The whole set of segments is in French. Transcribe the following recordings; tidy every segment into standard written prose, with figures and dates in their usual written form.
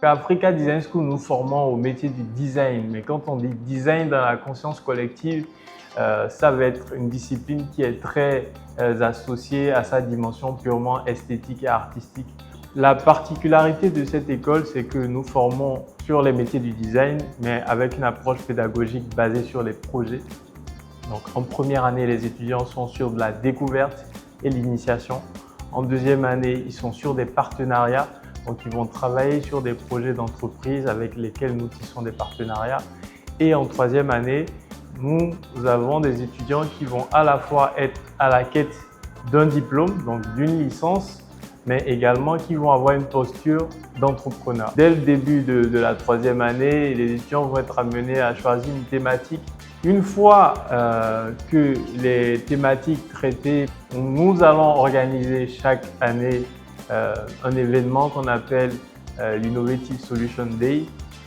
À Africa Design School, nous formons au métier du design. Mais quand on dit design dans la conscience collective, ça va être une discipline qui est très associée à sa dimension purement esthétique et artistique. La particularité de cette école, c'est que nous formons sur les métiers du design, mais avec une approche pédagogique basée sur les projets. Donc, en première année, les étudiants sont sur de la découverte et l'initiation. En deuxième année, ils sont sur des partenariats. Donc, ils vont travailler sur des projets d'entreprise avec lesquels nous tissons des partenariats. Et en troisième année, nous avons des étudiants qui vont à la fois être à la quête d'un diplôme, donc d'une licence, mais également qui vont avoir une posture d'entrepreneur. Dès le début de la troisième année, les étudiants vont être amenés à choisir une thématique. Une fois que les thématiques traitées, nous allons organiser chaque année un événement qu'on appelle l'Innovative Solution Day,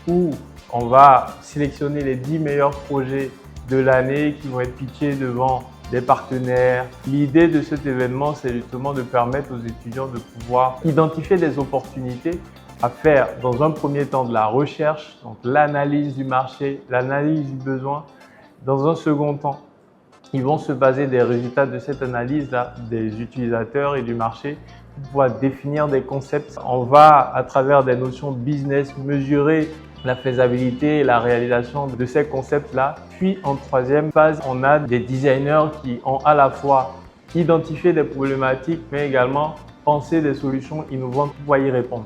où on va sélectionner les 10 meilleurs projets de l'année qui vont être pitchés devant des partenaires. L'idée de cet événement, c'est justement de permettre aux étudiants de pouvoir identifier des opportunités à faire dans un premier temps de la recherche, donc l'analyse du marché, l'analyse du besoin. Dans un second temps, ils vont se baser des résultats de cette analyse-là, des utilisateurs et du marché, pour pouvoir définir des concepts. On va, à travers des notions business, mesurer la faisabilité et la réalisation de ces concepts-là. Puis, en troisième phase, on a des designers qui ont à la fois identifié des problématiques, mais également pensé des solutions innovantes pour pouvoir y répondre.